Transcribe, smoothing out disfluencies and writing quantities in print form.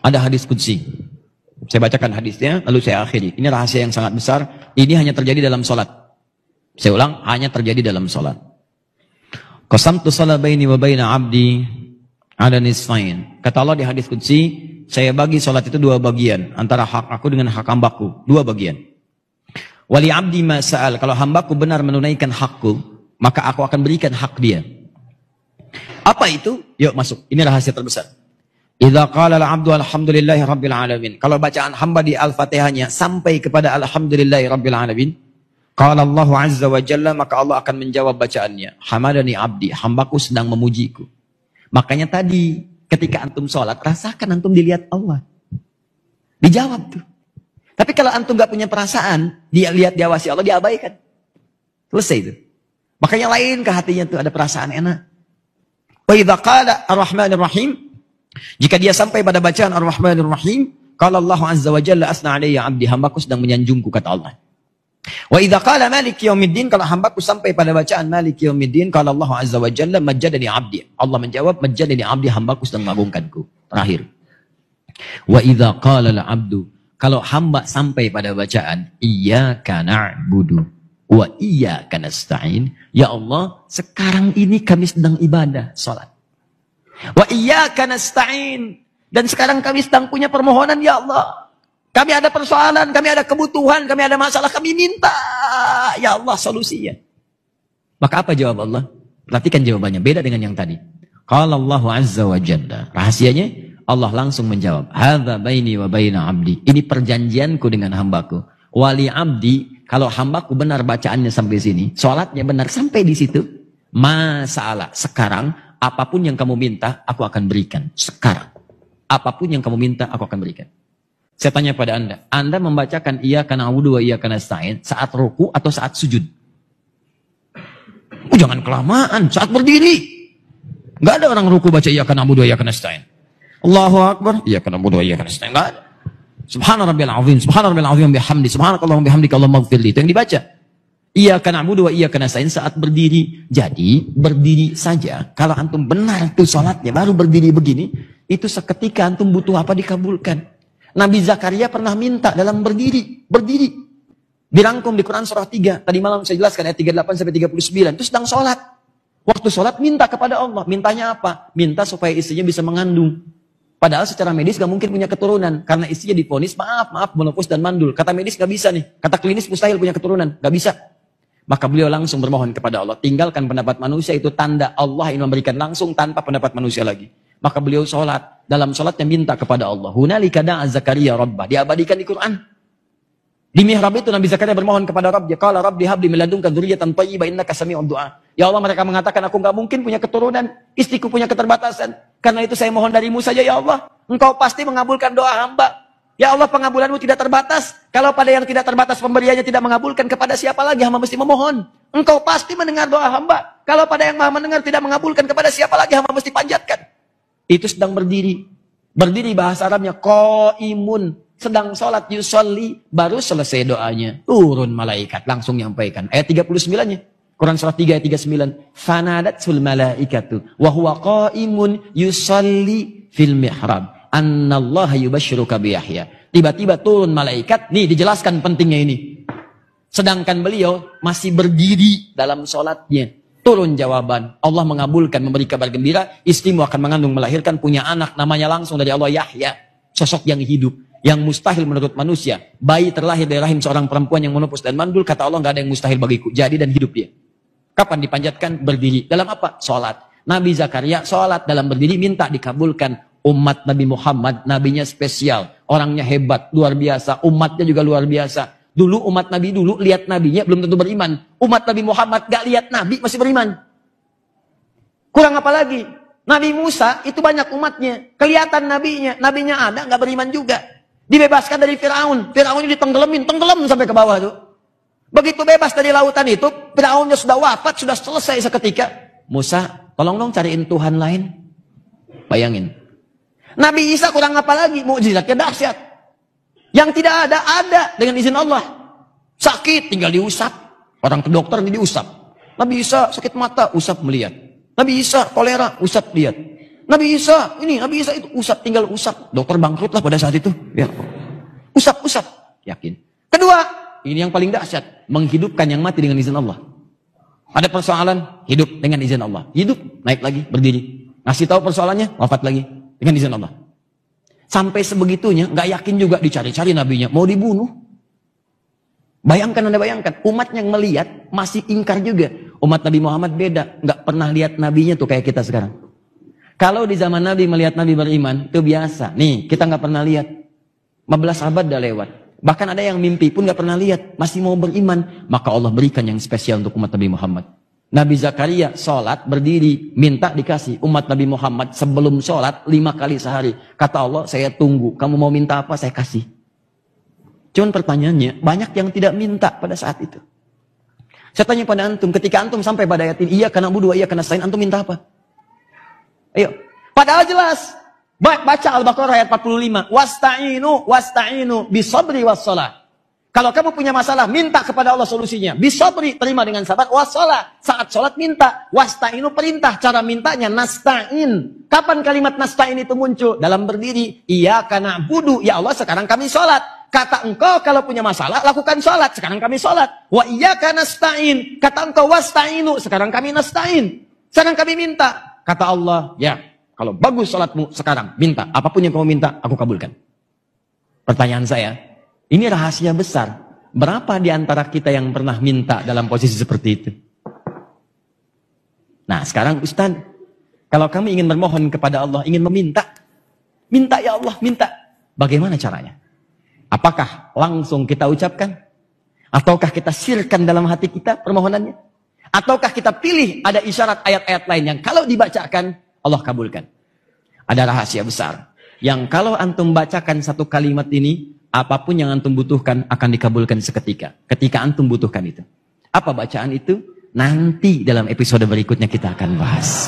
Ada hadis qudsi. Saya bacakan hadisnya, lalu saya akhiri. Ini rahasia yang sangat besar. Ini hanya terjadi dalam sholat. Saya ulang, hanya terjadi dalam sholat. Qasamtu shalah baini wa baina abdi ala nisfain. Kata Allah di hadis qudsi, saya bagi sholat itu dua bagian. Antara hak aku dengan hak hambaku. Dua bagian. Wali abdi ma sa'al. Kalau hambaku benar menunaikan hakku, maka aku akan berikan hak dia. Apa itu? Yuk masuk. Ini rahasia terbesar. Idza qala al-'abdu alhamdulillahi rabbil alamin. Kalau bacaan hamba di Al-Fatihahnya sampai kepada alhamdulillahi rabbil alamin, qala Allah azza wa jalla, maka Allah akan menjawab bacaannya. Hamadani abdi, hambaku sedang memujiku. Makanya tadi ketika antum sholat, rasakan antum dilihat Allah. Dijawab tuh. Tapi kalau antum gak punya perasaan, dia lihat diawasi Allah, diabaikan. Selesai itu. Makanya lain ke hatinya tuh ada perasaan enak. Wa idza qala ar-rahmanir rahim, jika dia sampai pada bacaan ar-rahmanir rahim, qala Allah azza wa jalla asna alayya abdi, hambaku sedang menyanjungku, kata Allah. Wa idza qala maliki yaumiddin, kalau hambaku sampai pada bacaan maliki yaumiddin, qala Allah azza wa jalla majjadani abdi, Allah menjawab majjadani abdi, hambaku sedang mengagungkanku. Terakhir. Wa idza qala al-abdu, kalau hamba sampai pada bacaan iyyaka na'budu wa iyyaka nasta'in, ya Allah, sekarang ini kami sedang ibadah, salat. Wa iyyaka nasta'in, dan sekarang kami sedang punya permohonan, ya Allah. Kami ada persoalan, kami ada kebutuhan, kami ada masalah, kami minta, ya Allah, solusinya. Maka apa jawab Allah? Perhatikan jawabannya, beda dengan yang tadi. Qala Allahu azza wa jalla, rahasianya Allah langsung menjawab, hadza baini wa baina abdi, ini perjanjianku dengan hambaku. Wali abdi, kalau hambaku benar bacaannya sampai sini, sholatnya benar sampai di situ, masalah sekarang apapun yang kamu minta, aku akan berikan. Sekarang apapun yang kamu minta, aku akan berikan. Saya tanya pada Anda membacakan iyyaka na'budu wa iyyaka nasta'in saat ruku atau saat sujud? Jangan kelamaan, saat berdiri. Enggak ada orang ruku baca iyyaka na'budu wa iyyaka nasta'in. Allahu akbar, iyyaka na'budu wa iyyaka nasta'in. Enggak ada. Subhana rabbiyal azim, subhana rabbiyal azim bihamdi, subhanakallahumma bihamdika Allahumma ighfirli. Itu yang dibaca. Iyyaka na'budu wa iyyaka nasta'in saat berdiri. Jadi, berdiri saja. Kalau antum benar itu salatnya, baru berdiri begini, itu seketika antum butuh apa dikabulkan. Nabi Zakaria pernah minta dalam berdiri. Dirangkum di Quran surah 3. Tadi malam saya jelaskan ayat 38 sampai 39. Itu sedang sholat. Waktu sholat minta kepada Allah. Mintanya apa? Minta supaya istrinya bisa mengandung. Padahal secara medis gak mungkin punya keturunan. Karena istrinya divonis, maaf, menopause dan mandul. Kata medis gak bisa nih. Kata klinis mustahil punya keturunan. Gak bisa. Maka beliau langsung bermohon kepada Allah. Tinggalkan pendapat manusia, itu tanda Allah yang memberikan langsung tanpa pendapat manusia lagi. Maka beliau sholat. Dalam sholatnya minta kepada Allah. Hunalika da'a Zakaria Rabbah. Diabadikan di Quran. Di mihrab itu Nabi Zakaria bermohon kepada Rabbnya. Qala Rabbi habli min ladunka dzurriyyatan thayyibah innaka sami'ud du'a. Ya Allah, mereka mengatakan aku gak mungkin punya keturunan. Istriku punya keterbatasan. Karena itu saya mohon darimu saja ya Allah. Engkau pasti mengabulkan doa hamba. Ya Allah, pengabulanmu tidak terbatas. Kalau pada yang tidak terbatas pemberiannya tidak mengabulkan, kepada siapa lagi hamba mesti memohon? Engkau pasti mendengar doa hamba. Kalau pada yang maha mendengar tidak mengabulkan, kepada siapa lagi hamba mesti panjatkan? Itu sedang berdiri. Berdiri bahasa Arabnya qaimun, sedang sholat yusolli, baru selesai doanya. Turun malaikat langsung nyampaikan. Ayat 39-nya. Quran surah 3 ayat 39. Fanadatul malaikatu wa huwa qaimun yusolli fil mihrab. Annallaha yubashshiruka bi Yahya. Tiba-tiba turun malaikat, nih dijelaskan pentingnya ini. Sedangkan beliau masih berdiri dalam sholatnya. Turun jawaban, Allah mengabulkan, memberi kabar gembira, istrimu akan mengandung, melahirkan, punya anak, namanya langsung dari Allah Yahya. Sosok yang hidup, yang mustahil menurut manusia. Bayi terlahir dari rahim seorang perempuan yang menopause dan mandul, kata Allah, gak ada yang mustahil bagiku. Jadi dan hidup dia. Kapan dipanjatkan? Berdiri. Dalam apa? Sholat. Nabi Zakaria sholat dalam berdiri, minta dikabulkan. Umat Nabi Muhammad, nabinya spesial. Orangnya hebat, luar biasa. Umatnya juga luar biasa. Dulu umat Nabi dulu, lihat nabinya belum tentu beriman. Umat Nabi Muhammad gak lihat nabi, masih beriman. Kurang apa lagi? Nabi Musa itu banyak umatnya. Kelihatan nabinya ada, gak beriman juga. Dibebaskan dari Firaun. Firaun ini tenggelam sampai ke bawah tuh. Begitu bebas dari lautan itu, Firaunnya sudah wafat, sudah selesai seketika. Musa, tolong dong cariin Tuhan lain. Bayangin. Nabi Isa kurang apa lagi? Mukjizatnya dahsyat. Yang tidak ada dengan izin Allah. Sakit tinggal diusap. Orang ke dokter ini diusap. Nabi Isa sakit mata, usap melihat. Nabi Isa kolera, usap lihat. Nabi Isa, ini Nabi Isa itu usap, tinggal usap. Dokter bangkrut lah pada saat itu. Ya. Usap. Yakin. Kedua, ini yang paling dahsyat. Menghidupkan yang mati dengan izin Allah. Ada persoalan, hidup dengan izin Allah. Hidup, naik lagi, berdiri. Ngasih tahu persoalannya, wafat lagi. Dengan izin Allah. Sampai sebegitunya, nggak yakin juga dicari-cari nabinya. Mau dibunuh. Bayangkan, Anda bayangkan. Umat yang melihat, masih ingkar juga. Umat Nabi Muhammad beda. Nggak pernah lihat nabinya tuh kayak kita sekarang. Kalau di zaman Nabi melihat Nabi beriman, itu biasa. Nih, kita nggak pernah lihat. 15 abad dah lewat. Bahkan ada yang mimpi pun nggak pernah lihat. Masih mau beriman. Maka Allah berikan yang spesial untuk umat Nabi Muhammad. Nabi Zakaria sholat, berdiri, minta dikasih. Umat Nabi Muhammad sebelum sholat 5 kali sehari. Kata Allah, saya tunggu. Kamu mau minta apa, saya kasih. Cuman pertanyaannya, banyak yang tidak minta pada saat itu. Saya tanya pada antum, ketika antum sampai pada ayat ini, iyyaka na'budu wa iyyaka nasta'in, antum minta apa? Ayo. Padahal jelas. Baca Al-Baqarah ayat 45. Wasta'inu bisabri wassalah. Kalau kamu punya masalah, minta kepada Allah solusinya. Bisabri, terima dengan sabar. Wassalah, saat sholat minta. Wasta'inu, perintah. Cara mintanya nasta'in. Kapan kalimat nasta'in itu muncul? Dalam berdiri. Iyyaka na'budu, ya Allah sekarang kami sholat. Kata engkau kalau punya masalah, lakukan sholat. Sekarang kami sholat. Wa iyyaka nasta'in. Kata engkau wasta'inu. Sekarang kami nasta'in. Sekarang kami minta. Kata Allah, ya, kalau bagus sholatmu sekarang, minta. Apapun yang kamu minta, aku kabulkan. Pertanyaan saya, ini rahasia besar. Berapa di antara kita yang pernah minta dalam posisi seperti itu? Nah, sekarang Ustaz, kalau kami ingin bermohon kepada Allah, ingin meminta, minta ya Allah, minta. Bagaimana caranya? Apakah langsung kita ucapkan? Ataukah kita sirkan dalam hati kita permohonannya? Ataukah kita pilih ada isyarat ayat-ayat lain yang kalau dibacakan, Allah kabulkan. Ada rahasia besar. Yang kalau antum bacakan satu kalimat ini, apapun yang antum butuhkan akan dikabulkan seketika. Ketika antum butuhkan itu. Apa bacaan itu? Nanti dalam episode berikutnya kita akan bahas.